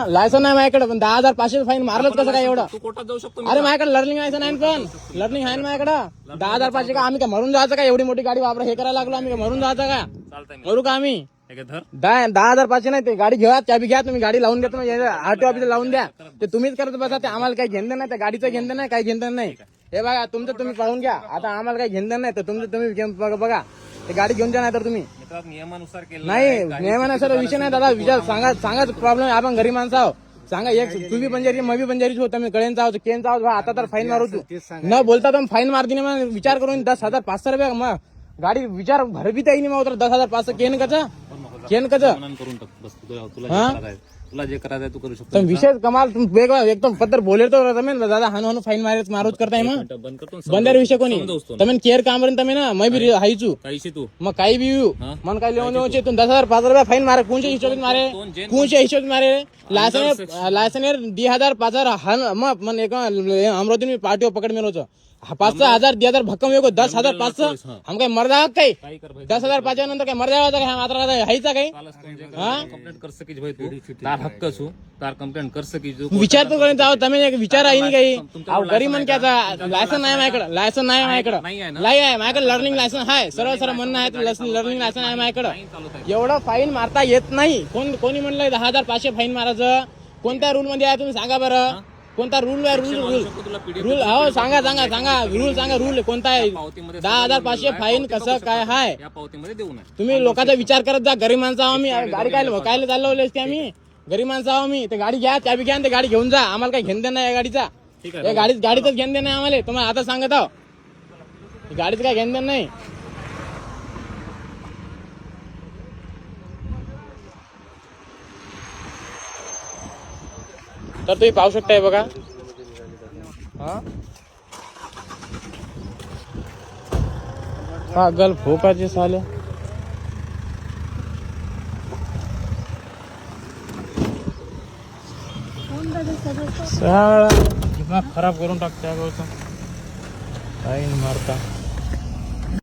Licence आहे माझ्याकडे, पण 10,500 फाईन मारलंच कसं काय एवढं? तू कोर्टात जाऊ शकतो. अरे माझ्याकडे लर्निंग लायसन आहे, पण लर्निंग आहे ना माझ्याकडे. 10,500 का आम्ही काय मरून जायचं का? एवढी मोठी गाडी वापरा हे करायला लागलो आम्ही, मरून जायचं का? चालतंय करू का आम्ही? 10,000 नाही ते गाडी घ्या, चाबी घ्या तुम्ही, गाडी लावून देतो आरटीओ ऑफिसला लावून द्या. ते तुम्हीच करत बसा, ते आम्हाला काही घेणं नाही, त्या गाडीचं घेणं नाही, काही घेणं नाही. हे बघा तुमचं तुम्ही पाहून घ्या, आता आम्हाला काही घेणं नाही, तर तुमचं तुम्ही बघा ते गाडी घेऊन जा, नाही तर तुम्ही नियमानुसार केलं नाही. नियमानुसार विषय नाही दादा, विचार सांगा प्रॉब्लेम. आपण गरीब माणसं आहो, सांगा. एक तुम्ही बंजारी मग बंजारीच होता, मी कळेनचा आहोत, केनचा आहोत. आता तर फाईन मारू तू न बोलता तर फाईन मारती नाही. मग विचार करून 10,500 रुपये मग गाडी विचार भरबी नाही. मग 10,500 केन कचं करून टाक बस. तुला जे करायचं तू करू शकतो. विषय कमाल वेगळा एकदम पद्धत बोले तो दादा हानू फाईन मारूच करताय. मग बंद करतो बंदर विषय कोणी તમે केअर काम करेन તમે ना मैं भी हाईचू काहीशी तू मग काही बी मन काही लिहून देऊन तू 10,500 रुपये फाईन मारे. कोणच्या हिशोबात मारे? कोणच्या हिशोबात मारे? लायसन 10,500 मग मन एक अमरावती में पार्टी पकड़ में रोज 5,000 10,000 भक्कम येगो 10,500 हम काय मर जावा काही? 10,500 नंतर काय मर जावा का? मात्र हायचा काही कंप्लेंट कर सकीज भाई तू तार हक्क छू तार कंप्लेंट कर सकीज. विचार तो करेन जाओ તમે विचार आहे नाही काही. गरीब मन क्या लायसन नाही माझ्याकडे, लायसन नाही माझ्याकडे, नाही आहे माझ्याकडे. लर्निंग लायसन आहे, सरळ म्हणणं आहे लर्निंग लायसन आहे माझ्याकडे. एवढं फाईन मारता येत नाही. कोणी म्हणलंय 10,500 फाईन मारायचं? कोणत्या रूल मध्ये आहे तुम्ही सांगा बरं? कोणता रूल आहे? रूल हो सांगा रूल सांगा. रूल कोणता आहे? 10,500 फाईन कसं काय हाय? तुम्ही लोकांचा विचार करत जा. गरीब माणसं आहो आम्ही, गाडी काय चालवली असते आम्ही? गरीब माणसं आहो आम्ही. ते गाडी घ्या, चाबी घ्या, ते गाडी घेऊन जा. आम्हाला काही घेणं नाही या गाडीचा. या गाडीतच घेणं नाही आम्हाला. तुम्हाला आता सांगत आहो गाडीचं काय घेणं नाही. तर तुम्ही पाहू शकताय बघा. पागल फोकाचे साले. दिमाग खराब करून टाकते. काय मारता